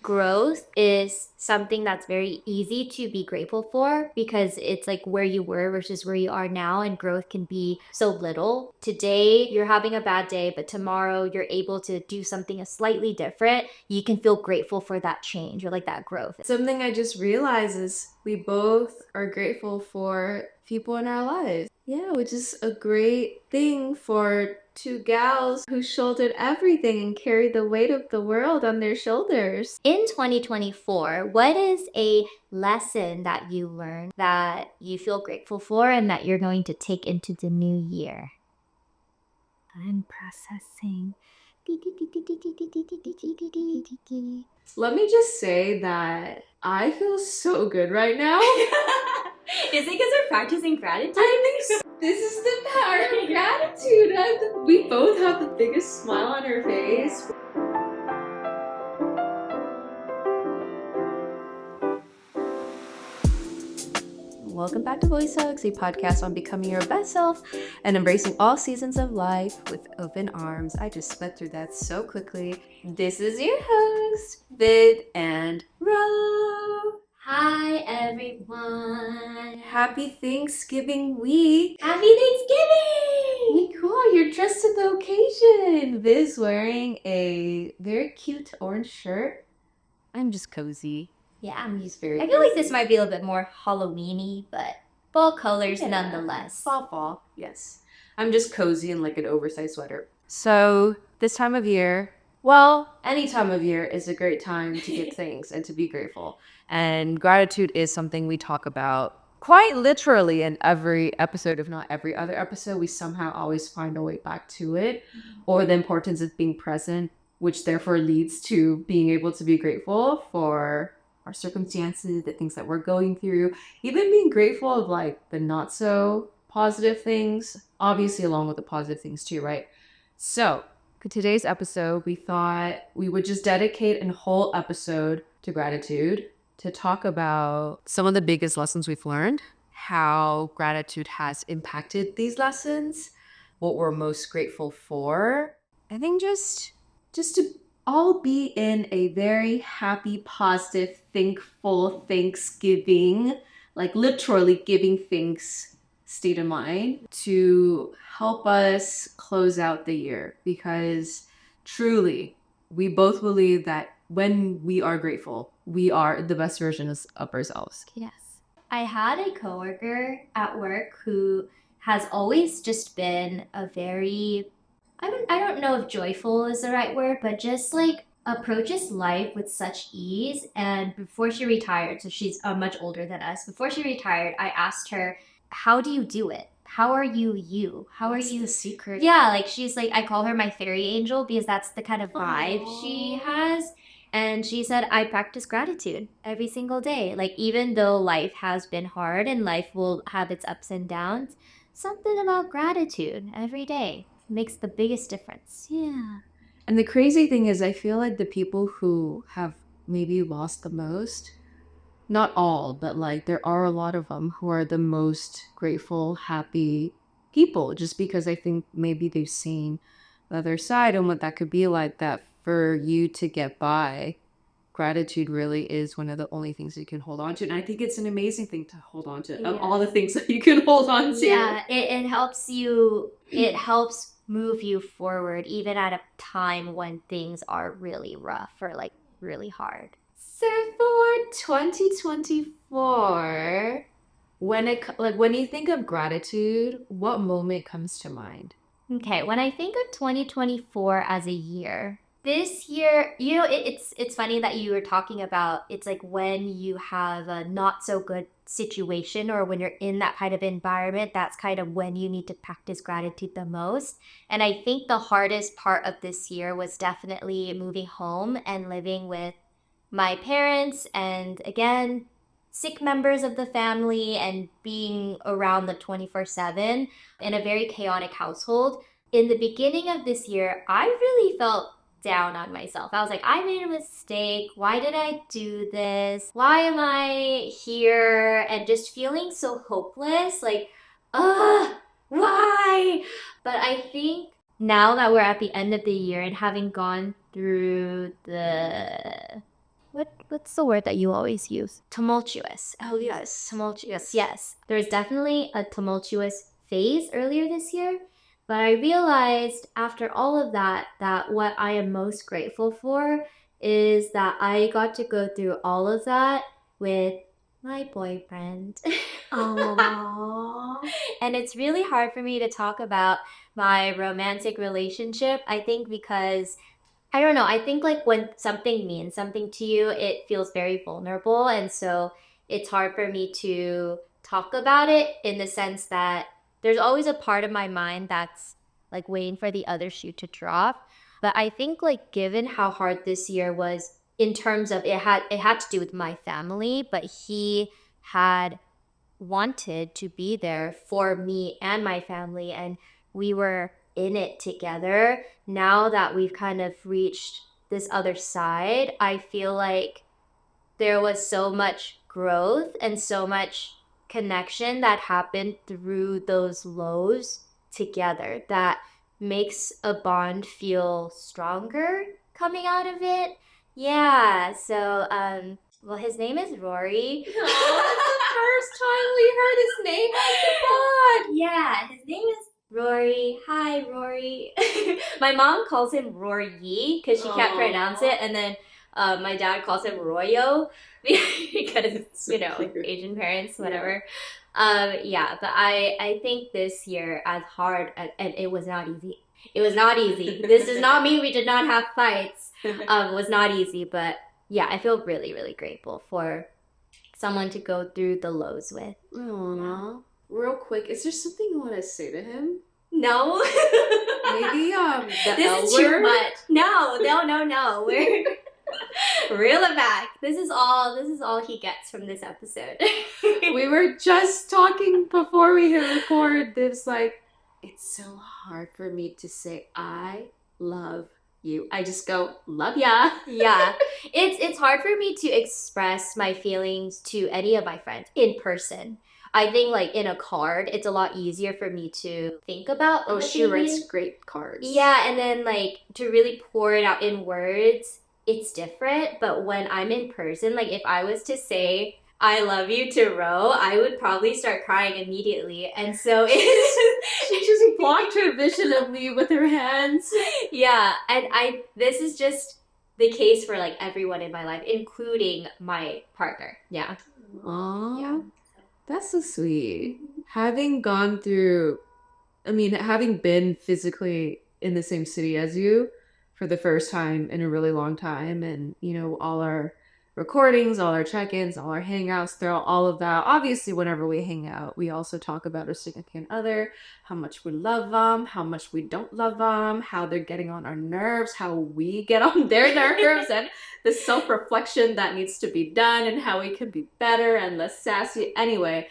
Growth is something that's very easy to be grateful for because it's like where you were versus where you are now, and growth can be so little. Today, you're having a bad day, but tomorrow you're able to do something slightly different. You can feel grateful for that change or like that growth. Something I just realized is we both are grateful for people in our lives. Yeah, which is a great thing for two gals who shouldered everything and carried the weight of the world on their shoulders. In 2024, what is a lesson that you learned that you feel grateful for and that you're going to take into the new year? I'm processing. Let me just say that I feel so good right now. Is it because we're practicing gratitude? I think so. This is the power of gratitude. We both have the biggest smile on our face. Welcome back to Voice Hugs, a podcast on becoming your best self and embracing all seasons of life with open arms. I just sped through that so quickly. This is your host, Vid and Ro. Hi, everyone. Happy Thanksgiving week. Happy Thanksgiving! Cool, you're dressed to the occasion. Viz wearing a very cute orange shirt. I'm just cozy. Yeah, He's very I feel like this might be a little bit more Halloween-y, but fall colors nonetheless. Fall, yes. I'm just cozy in like an oversized sweater. So this time of year, well, any time of year is a great time to get things and to be grateful. And gratitude is something we talk about quite literally in every episode, if not every other episode. We somehow always find a way back to it, or the importance of being present, which therefore leads to being able to be grateful for our circumstances, the things that we're going through, even being grateful of like the not so positive things, obviously along with the positive things too, right? So for today's episode, we thought we would just dedicate a whole episode to gratitude, to talk about some of the biggest lessons we've learned, how gratitude has impacted these lessons, what we're most grateful for. I think just to all be in a very happy, positive, thankful Thanksgiving, like literally giving thanks state of mind to help us close out the year, because truly we both believe that when we are grateful, we are the best versions of ourselves. Yes. I had a coworker at work who has always just been a very, I don't know if joyful is the right word, but just like approaches life with such ease. And before she retired, so she's much older than us, before she retired, I asked her, how do you do it? How are you? How are What's you? the secret? Yeah, like she's like, I call her my fairy angel because that's the kind of vibe she has. And she said, I practice gratitude every single day. Like, even though life has been hard and life will have its ups and downs, something about gratitude every day makes the biggest difference. Yeah. And the crazy thing is, I feel like the people who have maybe lost the most, not all, but like there are a lot of them who are the most grateful, happy people, just because I think maybe they've seen the other side and what that could be like, that for you to get by, gratitude really is one of the only things you can hold on to. And I think it's an amazing thing to hold on to, of all the things that you can hold on to. Yeah, it helps you, it helps move you forward even at a time when things are really rough or like really hard. So for 2024, when you think of gratitude, what moment comes to mind? Okay, when I think of 2024 as a year, this year, it's funny that you were talking about it's like when you have a not so good situation or when you're in that kind of environment, that's kind of when you need to practice gratitude the most. And I think the hardest part of this year was definitely moving home and living with my parents and again sick members of the family and being around the 24/7 in a very chaotic household. In the beginning of this year, I really felt down on myself. I was like, I made a mistake. Why did I do this? Why am I here? And just feeling so hopeless, like, why? But I think now that we're at the end of the year and having gone through the what's the word that you always use? Tumultuous. Oh yes, tumultuous. Yes. There was definitely a tumultuous phase earlier this year, but I realized after all of that that what I am most grateful for is that I got to go through all of that with my boyfriend. Aww. And it's really hard for me to talk about my romantic relationship, I think, because I don't know. I think like when something means something to you, it feels very vulnerable. And so it's hard for me to talk about it in the sense that there's always a part of my mind that's like waiting for the other shoe to drop. But I think like given how hard this year was in terms of it had to do with my family, but he had wanted to be there for me and my family, and we were in it together. Now that we've kind of reached this other side, I feel like there was so much growth and so much connection that happened through those lows together that makes a bond feel stronger coming out of it. Yeah, so well, his name is Rory. First time we heard his name on the pod. Yeah, his name is Rory. Hi, Rory. My mom calls him Rory because she can't pronounce it, and then my dad calls him Royo because Asian parents, whatever. Yeah, but I think this year, as hard and it was not easy. It was not easy. This does not mean we did not have fights. It was not easy, but yeah, I feel really, really grateful for someone to go through the lows with. Aww. Real quick, is there something you want to say to him? No. Maybe the This L is too word? much. No. We're reel it back. This is all he gets from this episode. We were just talking before we hit record. There's like, it's so hard for me to say I love you. I just go, love ya. Yeah. It's hard for me to express my feelings to any of my friends in person. I think like in a card, it's a lot easier for me to think about. Oh, the she writes feelings. great cards. Yeah, and then like to really pour it out in words, it's different. But when I'm in person, like if I was to say I love you to Ro, I would probably start crying immediately. And so She just blocked her vision of me with her hands. yeah, and this is just the case for like everyone in my life, including my partner. Yeah. Aww. Yeah. That's so sweet. Having gone through, having been physically in the same city as you for the first time in a really long time, and, all our recordings, all our check-ins, all our hangouts, throughout all of that. Obviously, whenever we hang out, we also talk about our significant other, how much we love them, how much we don't love them, how they're getting on our nerves, how we get on their nerves, and the self-reflection that needs to be done, and how we can be better and less sassy. Anyway,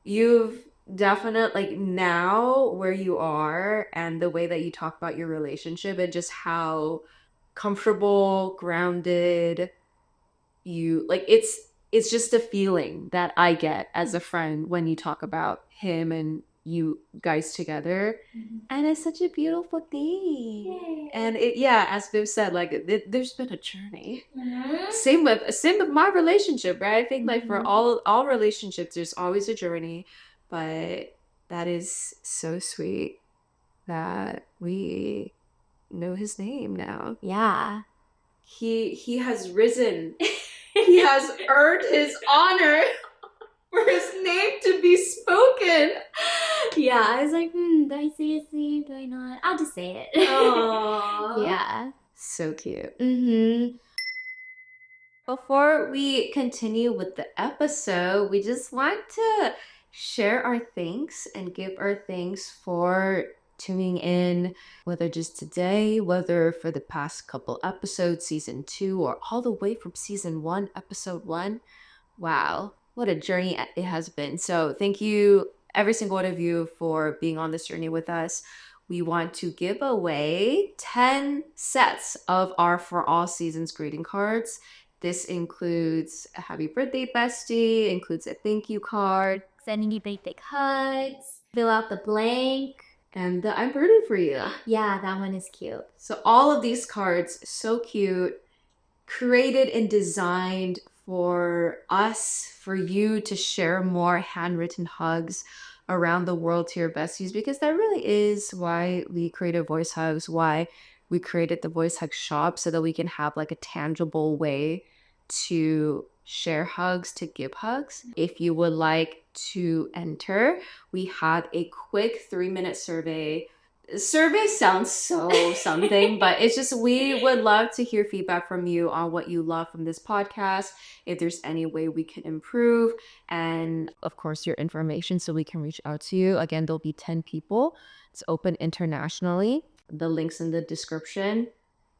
you've definitely, like, now where you are and the way that you talk about your relationship and just how comfortable, grounded you, like, it's just a feeling that I get as a friend when you talk about him and you guys together. And it's such a beautiful thing. Yay. And as Viv said, like, there's been a journey. Mhm. Same with my relationship, right? I think like for Mhm. all relationships, there's always a journey, but that is so sweet that we know his name now. Yeah. He has risen. He has earned his honor for his name to be spoken. Yeah, I was like, do I say his name? Do I not? I'll just say it. Aww. Yeah. So cute. Mm-hmm. Before we continue with the episode, we just want to share our thanks and give our thanks for tuning in, whether just today, whether for the past couple episodes, season 2, or all the way from season 1, episode 1. Wow, what a journey it has been. So thank you, every single one of you, for being on this journey with us. We want to give away 10 sets of our For All Seasons greeting cards. This includes a happy birthday bestie, includes a thank you card, Sending you big hugs. Fill out the blank. and the I'm rooting for you. Yeah, that one is cute. So all of these cards, so cute. created and designed for us, for you to share more handwritten hugs around the world to your besties, because that really is why we created Voice Hugs, why we created the Voice Hug shop, so that we can have like a tangible way to share hugs, to give hugs. If you would like to enter, we had a quick 3-minute survey. Survey sounds so something, but it's just, we would love to hear feedback from you on what you love from this podcast, if there's any way we can improve, and of course your information so we can reach out to you. Again, there'll be 10 people. It's open internationally. The link's in the description.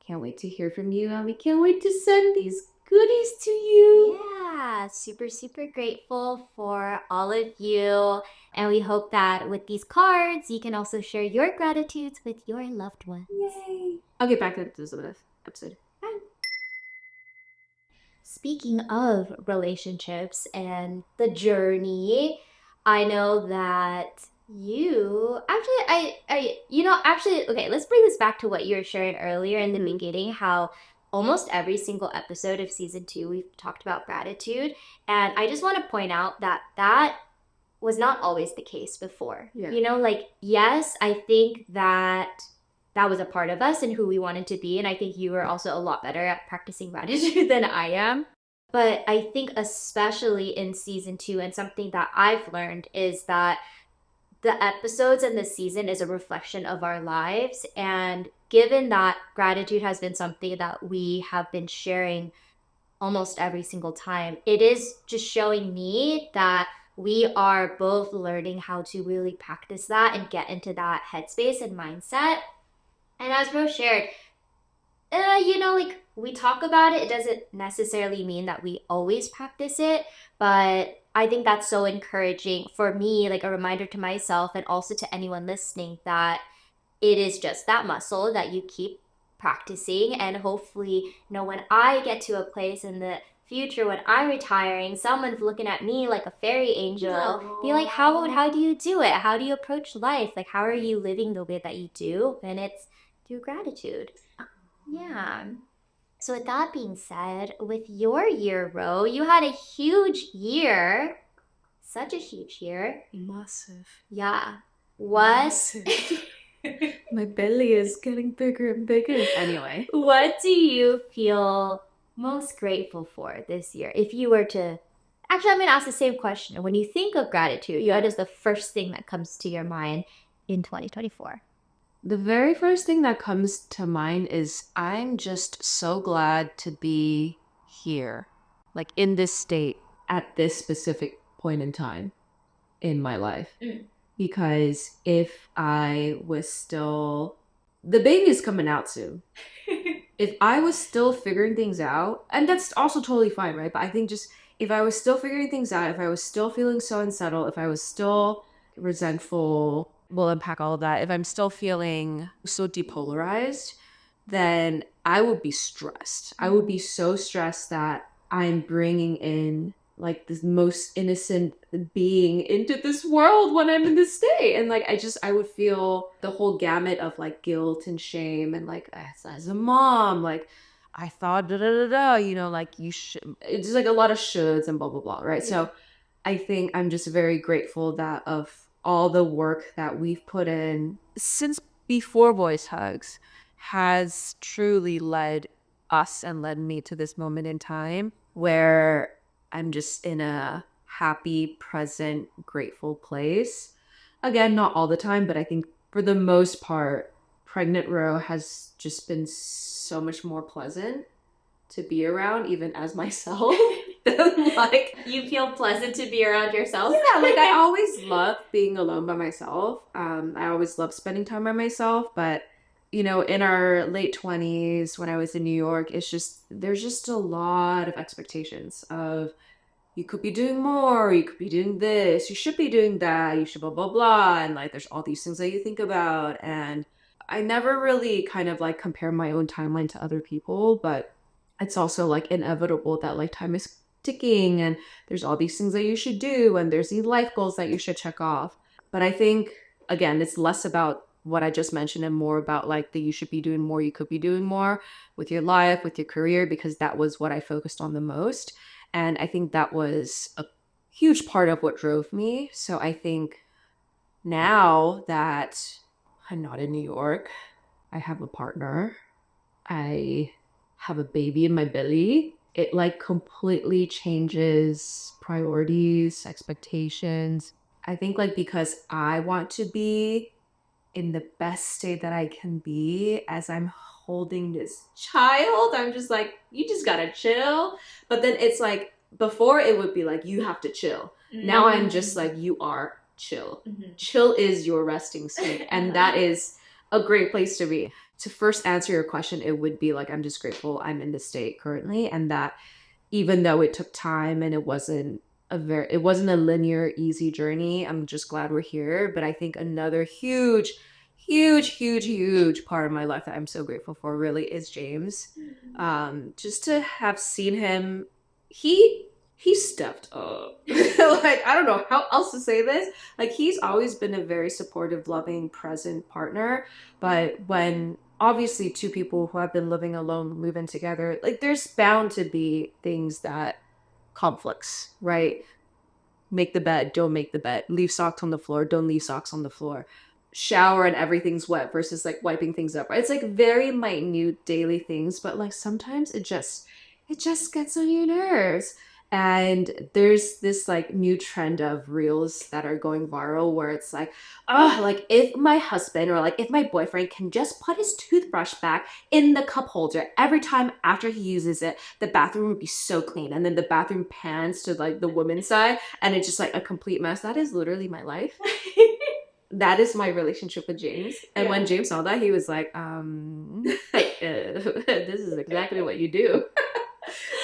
Can't wait to hear from you, and we can't wait to send these goodies to you. Yeah, super, super grateful for all of you. And we hope that with these cards, you can also share your gratitudes with your loved ones. Yay. I'll get back to this episode. Bye. Speaking of relationships and the journey, I know that you actually, okay, let's bring this back to what you were sharing earlier in the beginning, how almost every single episode of season 2 we've talked about gratitude. And I just want to point out that that was not always the case before. Yeah. Like, yes, I think that that was a part of us and who we wanted to be. And I think you were also a lot better at practicing gratitude than I am. But I think especially in season 2, and something that I've learned is that the episodes and the season is a reflection of our lives. And given that gratitude has been something that we have been sharing almost every single time, it is just showing me that we are both learning how to really practice that and get into that headspace and mindset. And as Rose shared, like, we talk about it. It doesn't necessarily mean that we always practice it, but I think that's so encouraging for me, like a reminder to myself and also to anyone listening that it is just that muscle that you keep practicing. And hopefully, when I get to a place in the future when I'm retiring, someone's looking at me like a fairy angel, be like, how do you do it? How do you approach life? Like, how are you living the way that you do? And it's through gratitude. Yeah. So with that being said, with your year, Ro, you had a huge year. Such a huge year. Massive. Yeah. What? My belly is getting bigger and bigger. Anyway. What do you feel most grateful for this year? If you were to... Actually, I'm going to ask the same question. When you think of gratitude, what is the first thing that comes to your mind in 2024? The very first thing that comes to mind is I'm just so glad to be here, like in this state at this specific point in time in my life. Because if I was still, the baby is coming out soon. If I was still figuring things out, and that's also totally fine, right? But I think just if I was still figuring things out, if I was still feeling so unsettled, if I was still resentful, will unpack all of that. If I'm still feeling so depolarized, then I would be stressed. I would be so stressed that I'm bringing in like this most innocent being into this world when I'm in this state. And like, I would feel the whole gamut of like guilt and shame. And like, as a mom, like, I thought, like you should, it's just like a lot of shoulds and blah, blah, blah, right? So I think I'm just very grateful that of all the work that we've put in since before Voice Hugs has truly led us and led me to this moment in time where I'm just in a happy, present, grateful place. Again, not all the time, but I think for the most part, Pregnant Row has just been so much more pleasant to be around, even as myself. Like, you feel pleasant to be around yourself? Yeah, like I always love being alone by myself. I always love spending time by myself, but in our late 20s when I was in New York, there's just a lot of expectations of you could be doing more, you could be doing this, you should be doing that, you should blah, blah, blah. And like, there's all these things that you think about. And I never really kind of like compare my own timeline to other people, but it's also like inevitable that like time is ticking and there's all these things that you should do and there's these life goals that you should check off. But I think, again, it's less about what I just mentioned and more about like that you should be doing more, you could be doing more with your life, with your career, because that was what I focused on the most. And I think that was a huge part of what drove me. So I think now that I'm not in New York, I have a partner, I have a baby in my belly, it like completely changes priorities, expectations. I think like because I want to be in the best state that I can be as I'm holding this child, I'm just like, you just gotta chill. But then it's like, before it would be like, you have to chill. Now I'm just like, you are chill. Chill is your resting state. And that is a great place to be. To first answer your question, it would be like, I'm just grateful I'm in this state currently. And that even though it took time and it wasn't a linear easy journey, I'm just glad we're here. But I think another huge part of my life that I'm so grateful for really is James. Just to have seen him, he stepped up. Like, I don't know how else to say this. Like, he's always been a very supportive, loving, present partner. But when obviously two people who have been living alone move in together, like there's bound to be things that conflicts, right? Make the bed, don't make the bed. Leave socks on the floor, don't leave socks on the floor. Shower and everything's wet versus like wiping things up, right? It's like very minute daily things, but like sometimes it just gets on your nerves. And there's this like new trend of reels that are going viral where it's like, oh, like if my husband or like if my boyfriend can just put his toothbrush back in the cup holder every time after he uses it, the bathroom would be so clean. And then the bathroom pans to like the woman's side and it's just like a complete mess. That is literally my life. That is my relationship with James. And when James saw that, he was like, this is exactly what you do.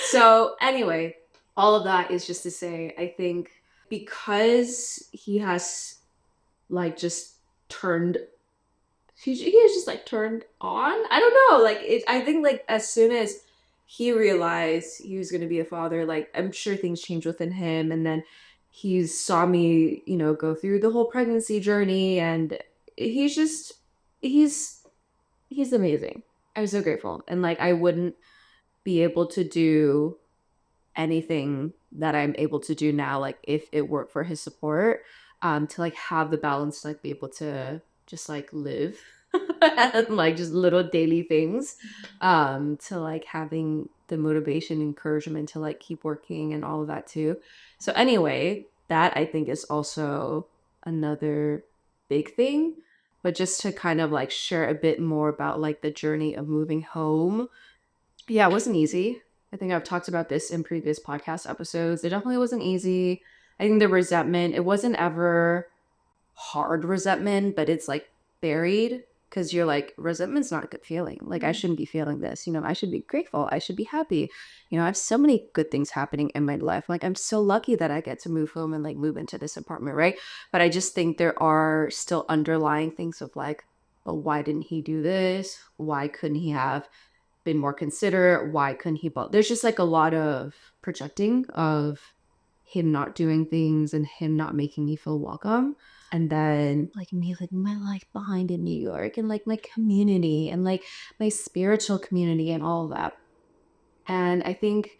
So anyway, all of that is just to say, I think because he has like just turned, he has just like turned on. I don't know. Like I think like as soon as he realized he was going to be a father, like I'm sure things changed within him. And then he saw me, go through the whole pregnancy journey, and he's just, he's, he's amazing. I'm so grateful. And like, I wouldn't be able to do anything that I'm able to do now, like if it weren't for his support, to like have the balance to like be able to just like live and like just little daily things, to like having the motivation, encouragement to like keep working and all of that too. So anyway, that I think is also another big thing. But just to kind of like share a bit more about like the journey of moving home. Yeah, it wasn't easy. I think I've talked about this in previous podcast episodes. It definitely wasn't easy. I think the resentment, it wasn't ever hard resentment, but it's like buried because you're like, resentment's not a good feeling. Like, I shouldn't be feeling this. I should be grateful. I should be happy. I have so many good things happening in my life. Like, I'm so lucky that I get to move home and like move into this apartment, right? But I just think there are still underlying things of like, well, why didn't he do this? Why couldn't he have been more considerate? Why couldn't he both? There's just like a lot of projecting of him not doing things and him not making me feel welcome. And then like me like my life behind in New York and like my community and like my spiritual community and all of that. And I think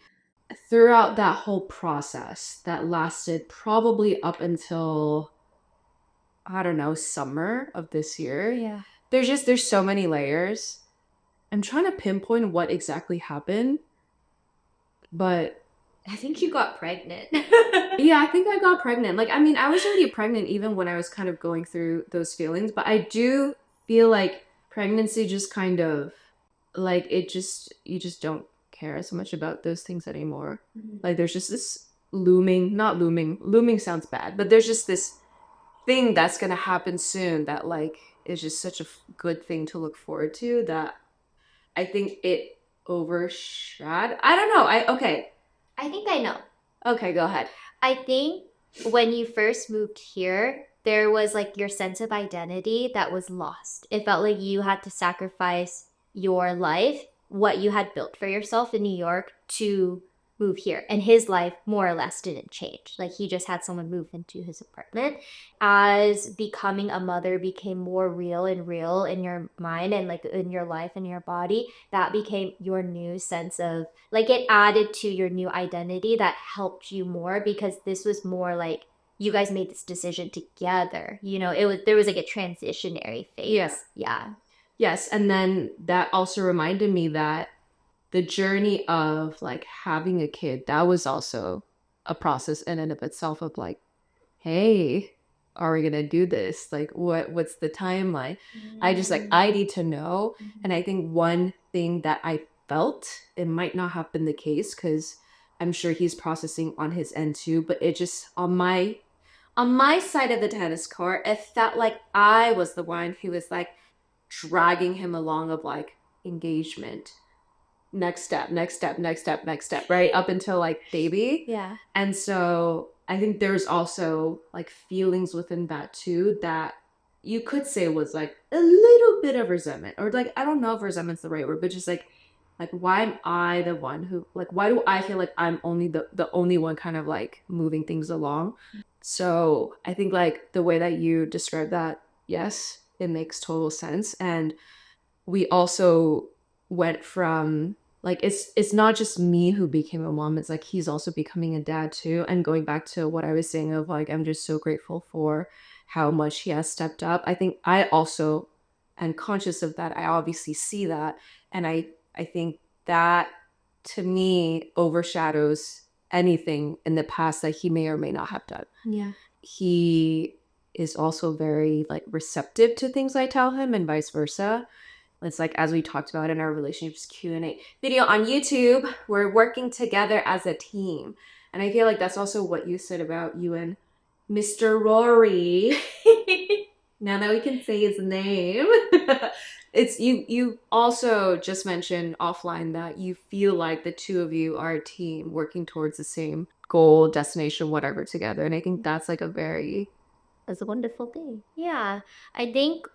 throughout that whole process that lasted probably up until, I don't know, summer of this year. Yeah. There's so many layers. I'm trying to pinpoint what exactly happened, but I think you got pregnant. yeah, I think I got pregnant. Like, I mean, I was already pregnant even when I was kind of going through those feelings, but I do feel like pregnancy just kind of like you just don't care so much about those things anymore. Like, there's just this looming sounds bad, but there's just this thing that's gonna happen soon that like is just such a good thing to look forward to that I think it overshadowed. I don't know. Okay. I think I know. Okay, go ahead. I think when you first moved here, there was like your sense of identity that was lost. It felt like you had to sacrifice your life, what you had built for yourself in New York, to move here. And his life more or less didn't change. Like he just had someone move into his apartment. As becoming a mother became more real and real in your mind and like in your life and your body, that became your new sense of like it added to your new identity that helped you more because this was more like you guys made this decision together. You know, it was there was like a transitionary phase. Yes. Yeah. Yes. And then that also reminded me that the journey of like having a kid, that was also a process in and of itself of like, hey, are we gonna do this? Like what's the timeline? I just like I need to know. And I think one thing that I felt, it might not have been the case because I'm sure he's processing on his end too, but it just on my side of the tennis court, it felt like I was the one who was like dragging him along of like engagement, next step, next step, next step, next step, right? Up until like baby. Yeah. And so I think there's also like feelings within that too that you could say was like a little bit of resentment, or like I don't know if resentment's the right word, but just like why am I the one who like why do I feel like I'm only the only one kind of like moving things along? So I think like the way that you describe that, yes, it makes total sense. And we also went from like it's not just me who became a mom, it's like he's also becoming a dad too. And going back to what I was saying of like I'm just so grateful for how much he has stepped up. I think I also am conscious of that. I obviously see that, and I think that to me overshadows anything in the past that he may or may not have done. Yeah. He is also very like receptive to things I tell him and vice versa. It's like as we talked about in our relationships Q&A video on YouTube, we're working together as a team. And I feel like that's also what you said about you and Mr. Rory. Now that we can say his name. It's you also just mentioned offline that you feel like the two of you are a team working towards the same goal, destination, whatever together. And I think that's like a very That's a wonderful thing. Yeah. I think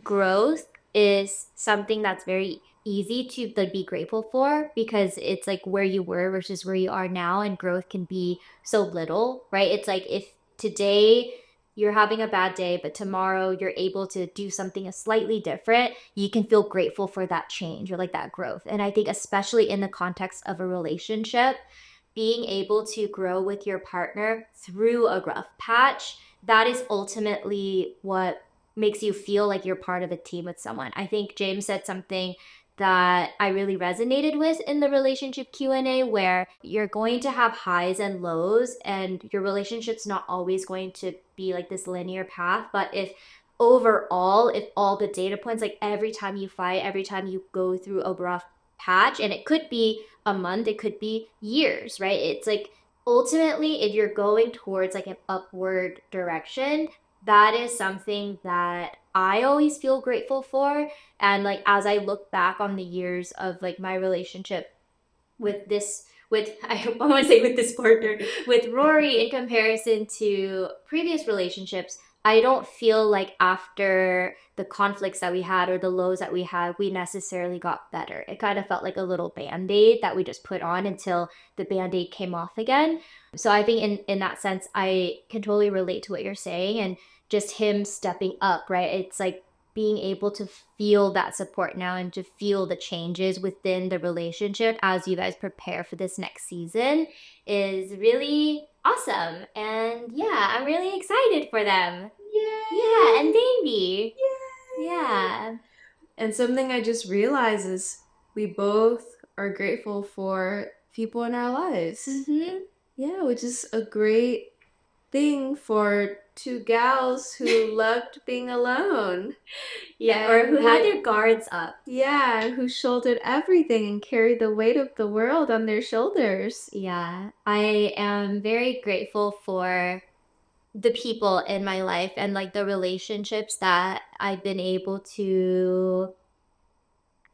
growth is something that's very easy to like be grateful for because it's like where you were versus where you are now and growth can be so little, right? It's like if today you're having a bad day but tomorrow you're able to do something slightly different, you can feel grateful for that change or like that growth. And I think especially in the context of a relationship, being able to grow with your partner through a rough patch, that is ultimately what makes you feel like you're part of a team with someone. I think James said something that I really resonated with in the relationship Q&A where you're going to have highs and lows and your relationship's not always going to be like this linear path, but if overall if all the data points like every time you fight, every time you go through a rough patch and it could be a month, it could be years, right? It's like ultimately if you're going towards like an upward direction, that is something that I always feel grateful for. And like as I look back on the years of like my relationship with this with I hope I want to say with this partner with Rory in comparison to previous relationships, I don't feel like after the conflicts that we had or the lows that we had, we necessarily got better. It kind of felt like a little band-aid that we just put on until the band-aid came off again. So I think in that sense, I can totally relate to what you're saying and just him stepping up, right? It's like being able to feel that support now and to feel the changes within the relationship as you guys prepare for this next season is really awesome. And yeah, I'm really excited for them. yay! Yeah, and baby. Yay! Yeah. And something I just realized is we both are grateful for people in our lives. Mm-hmm. Yeah, which is a great thing for two gals who loved being alone. Yeah, or who had their guards up. Yeah, who shouldered everything and carried the weight of the world on their shoulders. Yeah, I am very grateful for the people in my life and like the relationships that I've been able to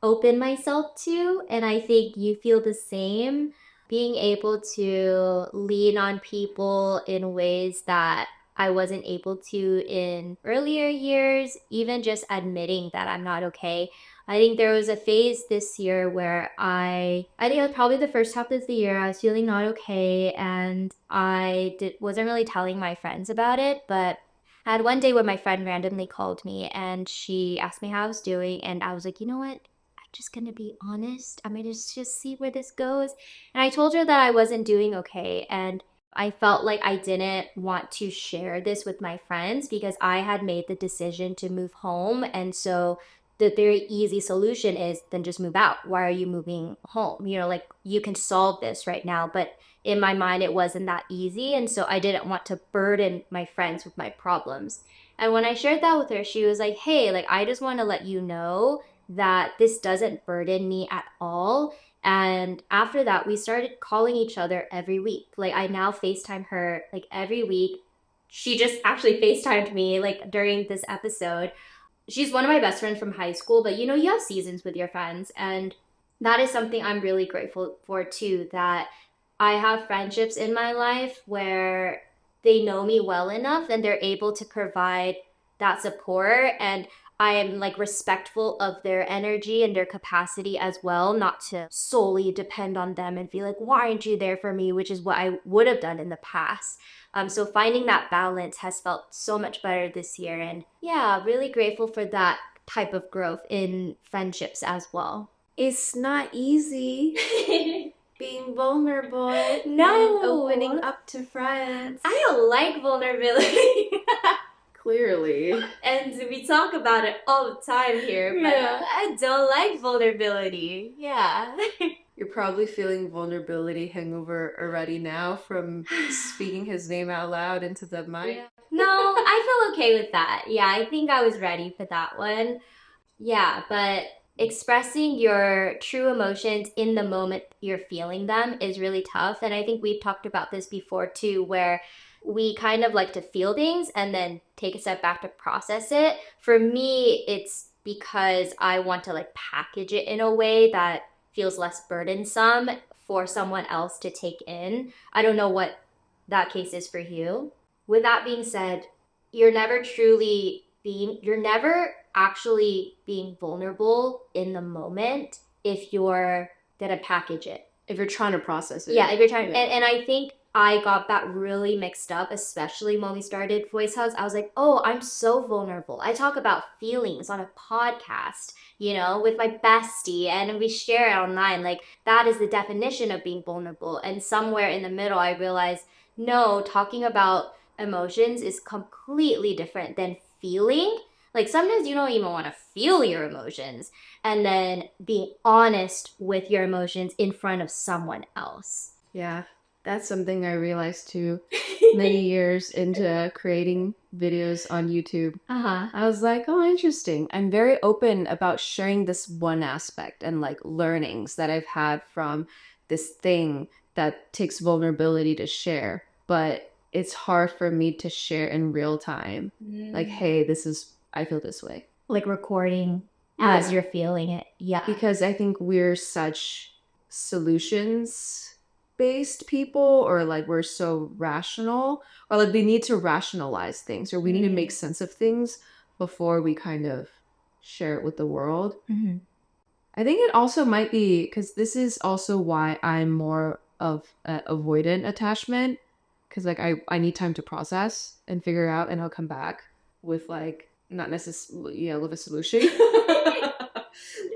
open myself to. And I think you feel the same. Being able to lean on people in ways that I wasn't able to in earlier years, even just admitting that I'm not okay. I think there was a phase this year where I think it was probably the first half of the year, I was feeling not okay, and wasn't really telling my friends about it, but I had one day when my friend randomly called me and she asked me how I was doing, and I was like, you know what? I'm just gonna be honest. I'm gonna just see where this goes. And I told her that I wasn't doing okay, and I felt like I didn't want to share this with my friends because I had made the decision to move home. And so the very easy solution is then just move out. Why are you moving home? Like you can solve this right now. But in my mind, it wasn't that easy. And so I didn't want to burden my friends with my problems. And when I shared that with her, she was like, hey, like, I just want to let you know that this doesn't burden me at all. And after that, we started calling each other every week. Like, I now FaceTime her like every week. She just actually FaceTimed me like during this episode. She's one of my best friends from high school, but you have seasons with your friends. And that is something I'm really grateful for too, that I have friendships in my life where they know me well enough and they're able to provide that support. And I am like respectful of their energy and their capacity as well, not to solely depend on them and feel like, why aren't you there for me? Which is what I would have done in the past. So finding that balance has felt so much better this year. And yeah, really grateful for that type of growth in friendships as well. It's not easy being vulnerable No. and opening up to friends. I don't like vulnerability. Clearly. And we talk about it all the time here, but Yeah. I don't like vulnerability. Yeah. You're probably feeling vulnerability hangover already now from speaking his name out loud into the mic. Yeah. No, I feel okay with that. Yeah, I think I was ready for that one. Yeah, but expressing your true emotions in the moment you're feeling them is really tough. And I think we've talked about this before too, where we kind of like to feel things and then take a step back to process it. For me, it's because I want to like package it in a way that feels less burdensome for someone else to take in. I don't know what that case is for you. With that being said, you're never actually being vulnerable in the moment if you're gonna package it. If you're trying to process it. Yeah, if you're trying, Yeah. and I think I got that really mixed up, especially when we started Voice Hugs. I was like, oh, I'm so vulnerable. I talk about feelings on a podcast, with my bestie, and we share it online. Like, that is the definition of being vulnerable. And somewhere in the middle, I realized, no, talking about emotions is completely different than feeling. Like, sometimes you don't even want to feel your emotions, and then being honest with your emotions in front of someone else. Yeah, that's something I realized too many years into creating videos on YouTube. Uh-huh. I was like, oh, interesting. I'm very open about sharing this one aspect and like learnings that I've had from this thing that takes vulnerability to share. But it's hard for me to share in real time. Like, hey, I feel this way. Like recording as you're feeling it. Yeah. Because I think we're such solutions based people, or like we're so rational, or like we need to rationalize things, or we need to make sense of things before we kind of share it with the world. Mm-hmm. I think it also might be because this is also why I'm more of an avoidant attachment, because like I need time to process and figure out, and I'll come back with like not necessarily with a solution.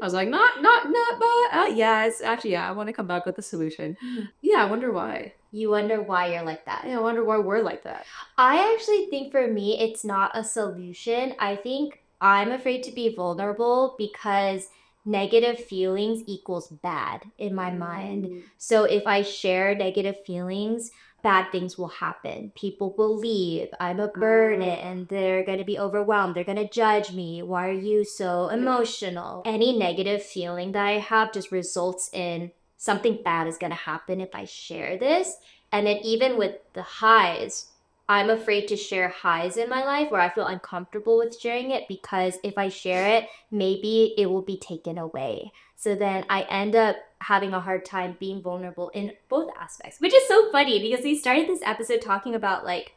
I was like, but yeah, it's actually, I want to come back with a solution. Yeah, I wonder why. You wonder why you're like that. Yeah, I wonder why we're like that. I actually think for me, it's not a solution. I think I'm afraid to be vulnerable because negative feelings equals bad in my mind. So if I share negative feelings, bad things will happen. People will leave. I'm a burden and they're going to be overwhelmed. They're going to judge me. Why are you so emotional? Any negative feeling that I have just results in something bad is going to happen if I share this. And then even with the highs, I'm afraid to share highs in my life where I feel uncomfortable with sharing it, because if I share it, maybe it will be taken away. So then I end up having a hard time being vulnerable in both aspects, which is so funny because we started this episode talking about like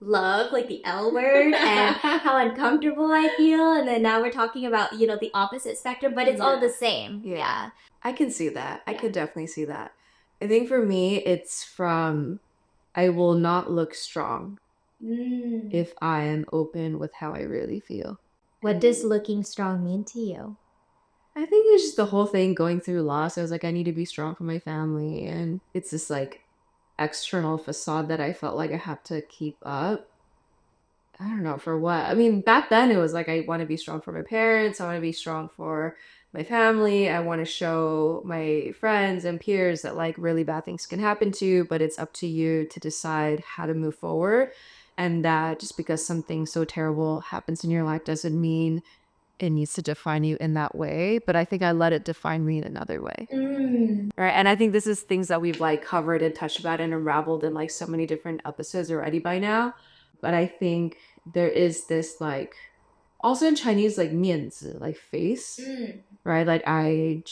love, like the L word, and how uncomfortable I feel. And then now we're talking about, the opposite spectrum, but it's all the same. Yeah. I can see that. I Yeah. could definitely see that. I think for me, it's from I will not look strong if I am open with how I really feel. What does looking strong mean to you? I think it's just the whole thing going through loss. I was like, I need to be strong for my family. And it's this like external facade that I felt like I have to keep up. I don't know for what. I mean, back then it was like I want to be strong for my parents. I want to be strong for my family. I want to show my friends and peers that like really bad things can happen to you, but it's up to you to decide how to move forward. And that just because something so terrible happens in your life doesn't mean it needs to define you in that way. But I think I let it define me in another way. Right. And I think this is things that we've like covered and touched about and unraveled in like so many different episodes already by now. But I think there is this like also in Chinese like 面子, like face, right? Like I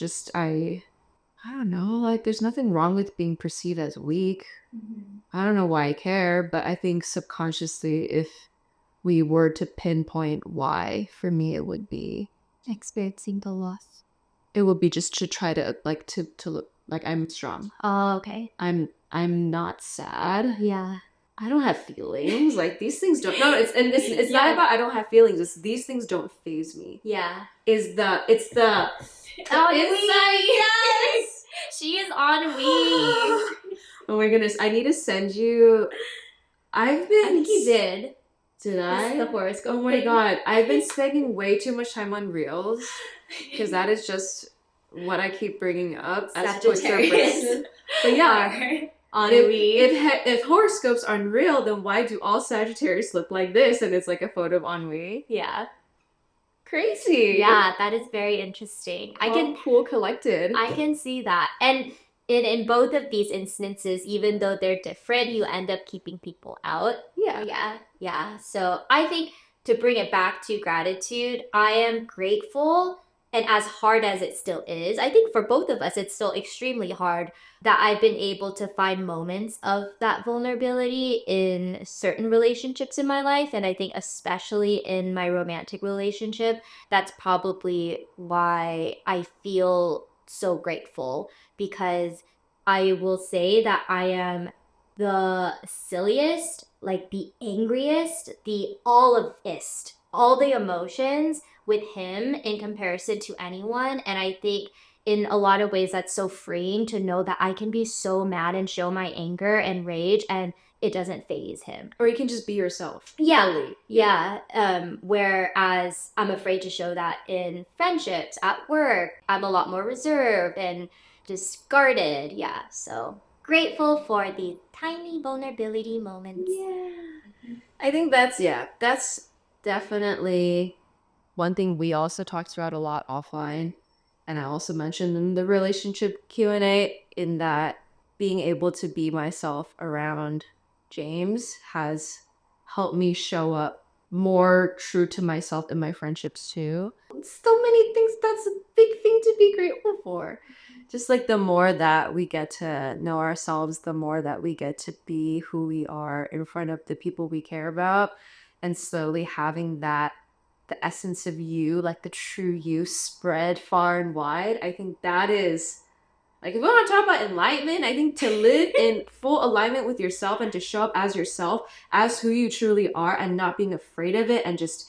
don't know, like there's nothing wrong with being perceived as weak. I don't know why I care, but I think subconsciously if we were to pinpoint why, for me it would be Experiencing the loss. it would be just to try to like to look like I'm strong. Oh, okay. I'm not sad. Yeah. I don't have feelings. Like these things don't. No, it's Yeah. not about I don't have feelings. It's these things don't faze me. Yeah. It's the Oh, inside. yes! She is on weed. Oh my goodness! I need to send you. I've been. I think you did. Did I? The horoscope. Oh my god! I've been spending way too much time on reels because that is just what I keep bringing up as Sagittarius. But yeah. On If, weed. if horoscopes aren't real, then why do all Sagittarius look like this? And it's like a photo of ennui. Yeah. Crazy. Yeah, that is very interesting. I Cool collected. can see that. And in both of these instances, even though they're different, you end up keeping people out. Yeah. Yeah. So I think to bring it back to gratitude, I am grateful. And as hard as it still is, I think for both of us, it's still extremely hard that I've been able to find moments of that vulnerability in certain relationships in my life. And I think especially in my romantic relationship, that's probably why I feel so grateful, because I will say that I am the silliest, like the angriest, the allest, all the emotions with him in comparison to anyone. And I think in a lot of ways that's so freeing to know that I can be so mad and show my anger and rage and it doesn't faze him. Or you can just be yourself. Yeah. Fully. Yeah. Whereas I'm afraid to show that in friendships, at work, I'm a lot more reserved and just guarded. Yeah. So grateful for the tiny vulnerability moments. Yeah. I think that's definitely one thing we also talked about a lot offline. And I also mentioned in the relationship Q&A in that being able to be myself around James has helped me show up more true to myself in my friendships too. So many things, that's a big thing to be grateful for. Just like the more that we get to know ourselves, the more that we get to be who we are in front of the people we care about, and slowly having that the essence of you, like the true you, spread far and wide. I think that is, like, if we want to talk about enlightenment, I think to live in full alignment with yourself and to show up as yourself, as who you truly are, and not being afraid of it, and just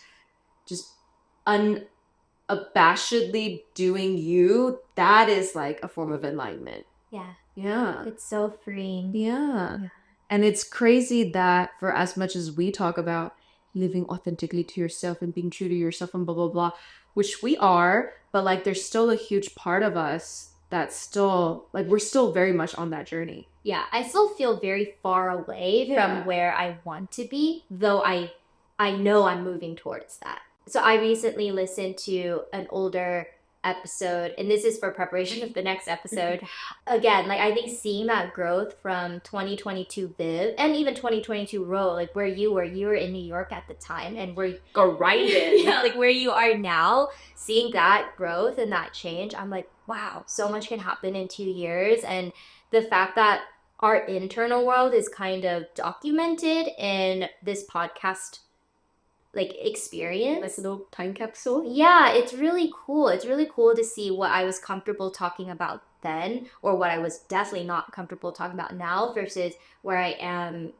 unabashedly doing you, that is like a form of enlightenment. Yeah. Yeah. It's so freeing. Yeah. And it's crazy that for as much as we talk about living authentically to yourself and being true to yourself and blah, blah, blah, which we are, but like there's still a huge part of us that's still, like we're still very much on that journey. Yeah, I still feel very far away from where I want to be, though I know I'm moving towards that. So I recently listened to an older episode, and this is for preparation of the next episode. Again, like I think seeing that growth from 2022 Viv and even 2022 Ro, like where you were in New York at the time, and where grinding, like where you are now, seeing that growth and that change, I'm like, wow, so much can happen in 2 years. And the fact that our internal world is kind of documented in this podcast like experience. Like a little time capsule. Yeah, it's really cool. It's really cool to see what I was comfortable talking about then, or what I was definitely not comfortable talking about now versus where I am.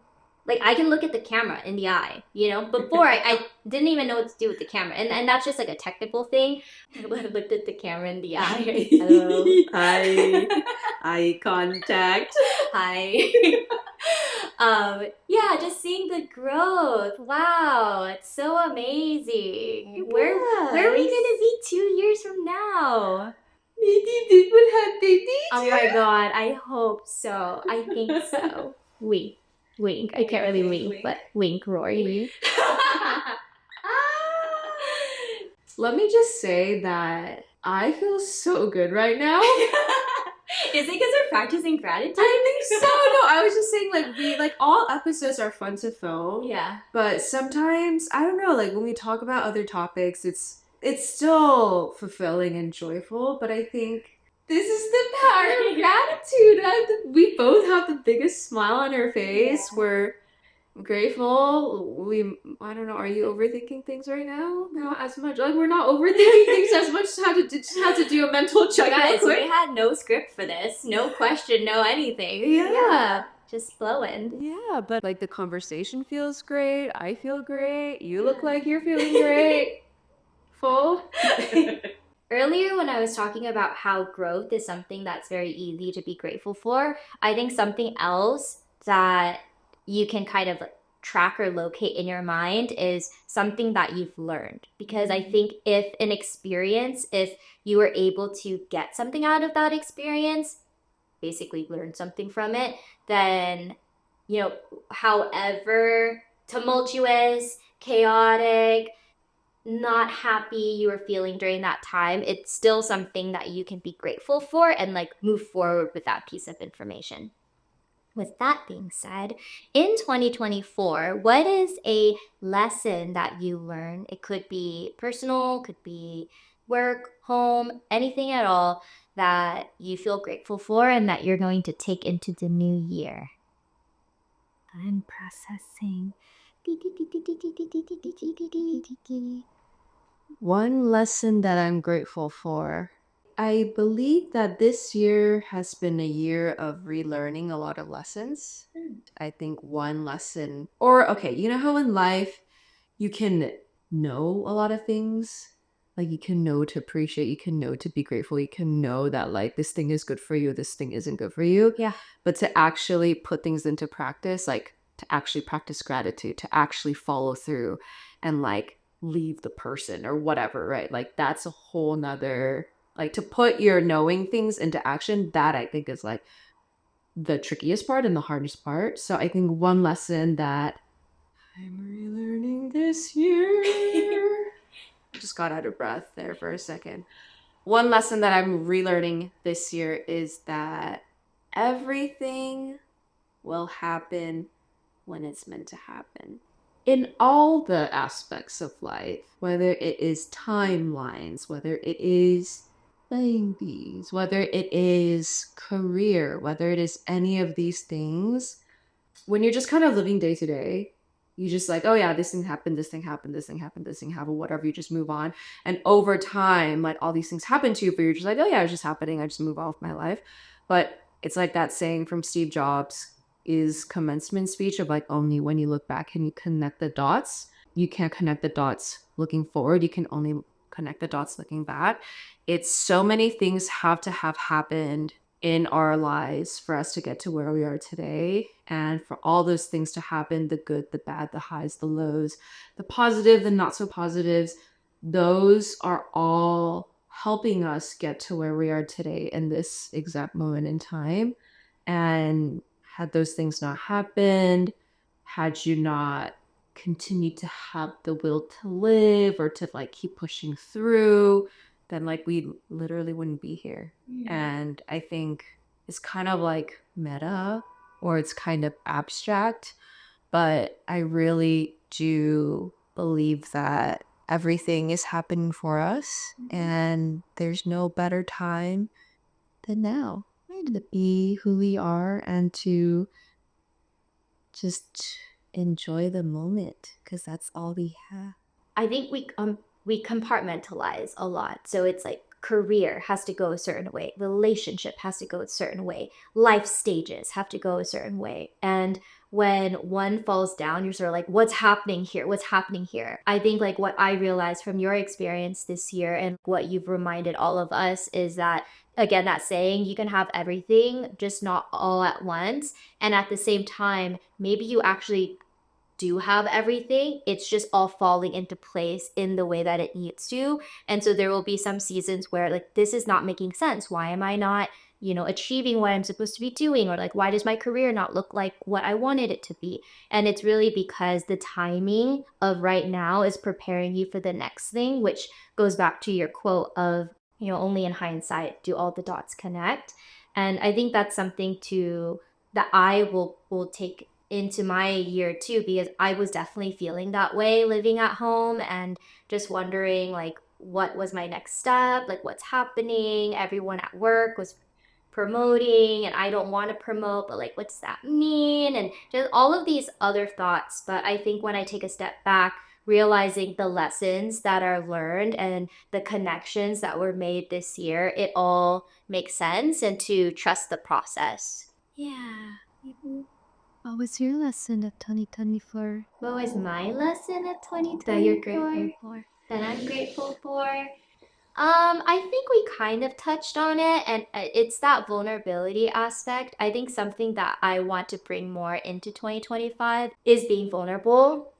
Like I can look at the camera in the eye, you know. Before I didn't even know what to do with the camera, and that's just like a technical thing. I looked at the camera in the eye. Hello. Hi. Eye contact. Hi. Yeah, just seeing the growth. Wow, it's so amazing. Where are we gonna be 2 years from now? Maybe we will have babies. Oh my god, I hope so. I think so. Wink. Wink. I can't really wink, but wink, Rory. Let me just say that I feel so good right now. Is it because we're practicing gratitude? I think so. No, I was just saying, like all episodes are fun to film. Yeah. But sometimes, I don't know, like when we talk about other topics, it's still fulfilling and joyful. But I think this is the power of gratitude. We both have the biggest smile on our face. Yeah. We're grateful. I don't know, are you overthinking things right now? Not as much. Like, we're not overthinking things as much. Just had to do a mental check real Guys, quick. we had no script for this. No question, no anything. Yeah. Just flowing. Yeah, but like the conversation feels great. I feel great. You look like you're feeling great. Full. Earlier, when I was talking about how growth is something that's very easy to be grateful for, I think something else that you can kind of track or locate in your mind is something that you've learned. Because I think if you were able to get something out of that experience, basically learn something from it, then, however tumultuous, chaotic, not happy you were feeling during that time, it's still something that you can be grateful for and like move forward with that piece of information. With that being said, in 2024, what is a lesson that you learned? It could be personal, could be work, home, anything at all that you feel grateful for and that you're going to take into the new year. I'm processing. One lesson that I'm grateful for. I believe that this year has been a year of relearning a lot of lessons. I think one lesson, or okay, you know how in life you can know a lot of things? Like you can know to appreciate, you can know to be grateful, you can know that like this thing is good for you, this thing isn't good for you. Yeah. But to actually put things into practice, like to actually practice gratitude, to actually follow through and like leave the person or whatever, right? Like that's a whole nother, like to put your knowing things into action, that I think is like the trickiest part and the hardest part. So I think one lesson that I'm relearning this year. Just got out of breath there for a second. One lesson that I'm relearning this year is that everything will happen when it's meant to happen. In all the aspects of life, whether it is timelines, whether it is babies, whether it is career, whether it is any of these things, when you're just kind of living day to day, you just like, oh yeah, this thing happened, this thing happened, this thing happened, this thing happened, whatever, you just move on. And over time, like all these things happen to you, but you're just like, oh yeah, it's just happening. I just move on with my life. But it's like that saying from Steve Jobs, is commencement speech of like only when you look back can you connect the dots. You can't connect the dots looking forward. You can only connect the dots looking back. It's so many things have to have happened in our lives for us to get to where we are today, and for all those things to happen, the good, the bad, the highs, the lows, the positive, the not so positives, those are all helping us get to where we are today in this exact moment in time. And had those things not happened, had you not continued to have the will to live or to like keep pushing through, then like we literally wouldn't be here. And I think it's kind of like meta or it's kind of abstract, but I really do believe that everything is happening for us and there's no better time than now. to be who we are and to just enjoy the moment because that's all we have. I think we compartmentalize a lot. So it's like career has to go a certain way, relationship has to go a certain way, life stages have to go a certain way. And when one falls down, you're sort of like, what's happening here? What's happening here? I think like what I realized from your experience this year and what you've reminded all of us is that again, that saying, you can have everything, just not all at once. And at the same time, maybe you actually do have everything. It's just all falling into place in the way that it needs to. And so there will be some seasons where like this is not making sense. Why am I not, achieving what I'm supposed to be doing? Or like why does my career not look like what I wanted it to be? And it's really because the timing of right now is preparing you for the next thing, which goes back to your quote of, only in hindsight do all the dots connect. And I think that's something to that I will take into my year too, because I was definitely feeling that way living at home and just wondering like what was my next step, like what's happening. Everyone at work was promoting and I don't want to promote, but like what does that mean? And just all of these other thoughts. But I think when I take a step back, realizing the lessons that are learned and the connections that were made this year, it all makes sense and to trust the process. Yeah. What was your lesson of 2024? What was my lesson of That you're 2024 grateful for? that I'm grateful for? I think we kind of touched on it, and it's that vulnerability aspect. I think something that I want to bring more into 2025 is being vulnerable.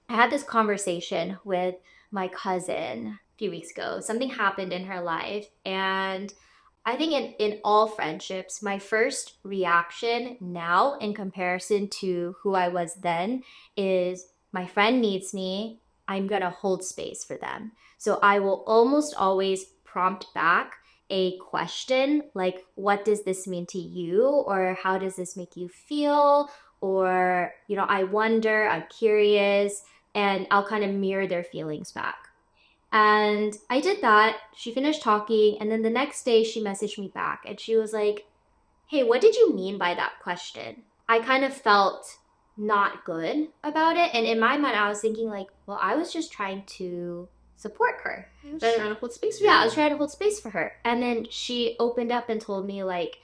I had this conversation with my cousin a few weeks ago. Something happened in her life, and I think in all friendships, my first reaction now in comparison to who I was then is my friend needs me. I'm going to hold space for them. So I will almost always prompt back a question like, what does this mean to you? Or how does this make you feel? Or, I wonder, I'm curious, and I'll kind of mirror their feelings back. And I did that. She finished talking, and then the next day she messaged me back and she was like, "Hey, what did you mean by that question?" I kind of felt not good about it. And in my mind, I was thinking, like, well, I was just trying to support her. I was trying to hold space for Yeah, I you. was trying to hold space for her. And then she opened up and told me, like,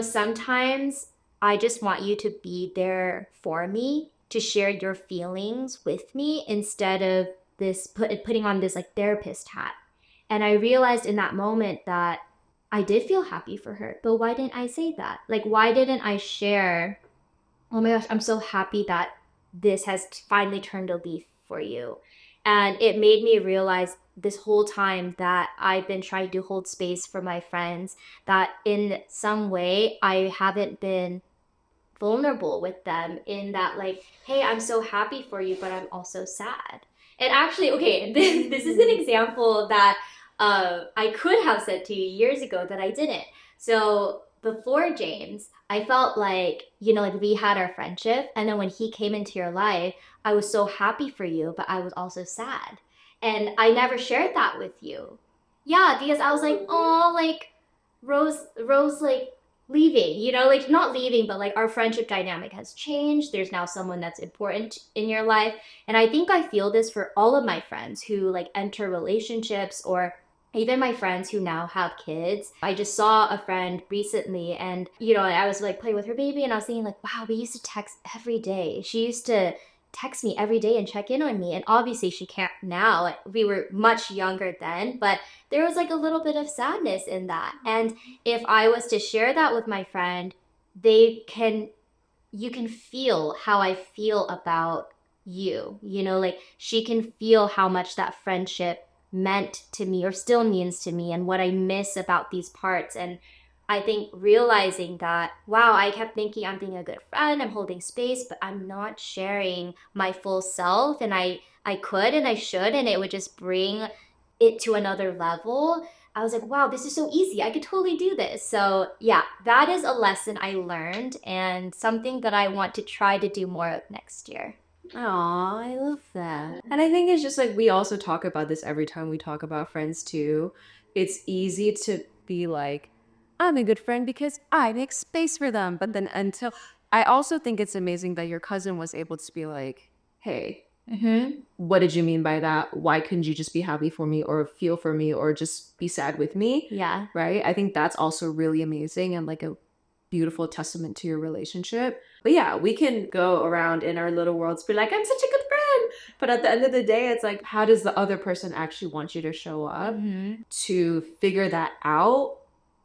sometimes I just want you to be there for me, to share your feelings with me instead of putting on this like therapist hat. And I realized in that moment that I did feel happy for her, but why didn't I say that? Like, why didn't I share, oh my gosh, I'm so happy that this has finally turned a leaf for you? And it made me realize this whole time that I've been trying to hold space for my friends, that in some way I haven't been vulnerable with them in that, like, hey, I'm so happy for you, but I'm also sad. And actually, okay, this is an example that I could have said to you years ago that I didn't. So before James, I felt like, like we had our friendship. And then when he came into your life, I was so happy for you, but I was also sad. And I never shared that with you. Yeah, because I was like, oh, like Rose, like leaving, like not leaving, but like our friendship dynamic has changed. There's now someone that's important in your life. And I think I feel this for all of my friends who like enter relationships or even my friends who now have kids. I just saw a friend recently and, I was like playing with her baby and I was thinking like, wow, we used to text every day. She used to text me every day and check in on me. And obviously she can't now. We were much younger then, but there was like a little bit of sadness in that. And if I was to share that with my friend, they can you can feel how I feel about you. Like she can feel how much that friendship meant to me or still means to me and what I miss about these parts. And I think realizing that, wow, I kept thinking I'm being a good friend, I'm holding space, but I'm not sharing my full self. And I could and I should, and it would just bring it to another level. I was like, wow, this is so easy. I could totally do this. So, yeah, that is a lesson I learned and something that I want to try to do more of next year. Aw, I love that. And I think it's just like we also talk about this every time we talk about friends too. It's easy to be like, I'm a good friend because I make space for them. But then until I also think it's amazing that your cousin was able to be like, hey, what did you mean by that? Why couldn't you just be happy for me or feel for me or just be sad with me? Yeah. Right? I think that's also really amazing and like a beautiful testament to your relationship. But yeah, we can go around in our little worlds, be like, I'm such a good friend. But at the end of the day, it's like, how does the other person actually want you to show up? To figure that out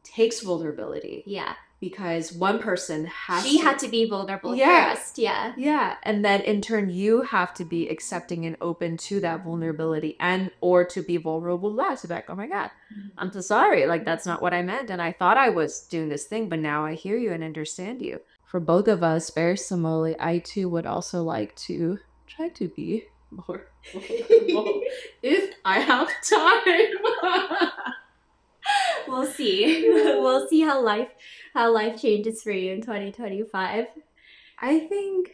takes vulnerability. Yeah. Because one person She had to be vulnerable first. Yeah. Yeah. And then in turn, you have to be accepting and open to that vulnerability and or to be vulnerable less. To be like, oh my God, I'm so sorry. Like, that's not what I meant. And I thought I was doing this thing, but now I hear you and understand you. For both of us, very similarly, I too would also like to try to be more vulnerable if I have time. We'll see. We'll see how life changes for you in 2025. I think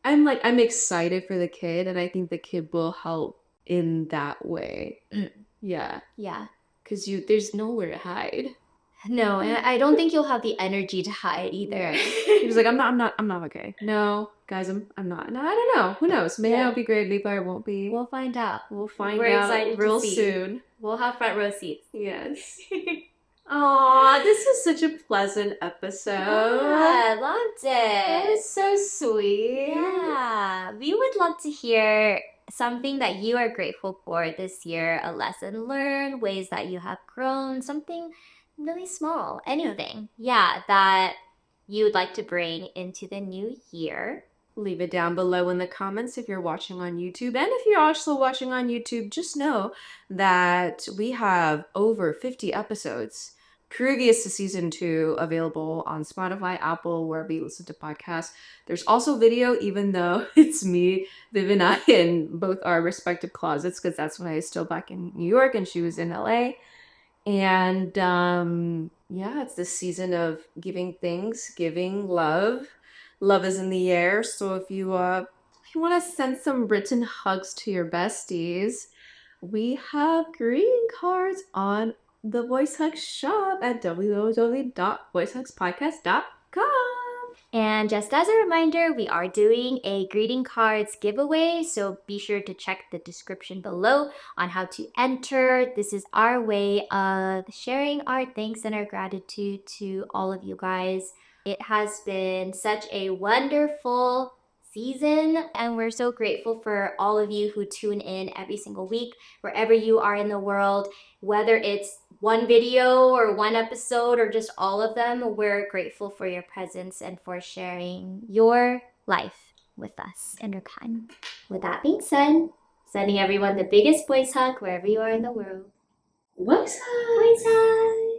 I'm excited for the kid, and I think the kid will help in that way. Yeah. Yeah. Because there's nowhere to hide. No, and I don't think you'll have the energy to hide either. He was like, I'm not okay. No, guys, I'm not. No, I don't know. Who knows? Maybe I'll be great, maybe I won't be. We'll find out. We'll find We're out excited real to see. soon. We'll have front row seats. Yes. Aw, this is such a pleasant episode. Yeah, I loved That it. was so sweet. Yeah, we would love to hear something that you are grateful for this year, a lesson learned, ways that you have grown, something really small, anything. Yeah, that you would like to bring into the new year. Leave it down below in the comments if you're watching on YouTube. And if you're also watching on YouTube, just know that we have over 50 episodes previous to season 2 available on Spotify, Apple, wherever you listen to podcasts. There's also video, even though it's me, Viv, and I in both our respective closets, because that's when I was still back in New York and she was in LA. And yeah, it's this season of giving things, giving love. Love is in the air. So if you want to send some written hugs to your besties, we have greeting cards on the Voice Hug shop at www.voicehugspodcast.com. And just as a reminder, we are doing a greeting cards giveaway, so be sure to check the description below on how to enter. This is our way of sharing our thanks and our gratitude to all of you guys. It has been such a wonderful season, and we're so grateful for all of you who tune in every single week, wherever you are in the world, whether it's one video or one episode or just all of them. We're grateful for your presence and for sharing your life with us and your kind. With that being said, sending everyone the biggest voice hug wherever you are in the world. Voice Hug! Voice hug!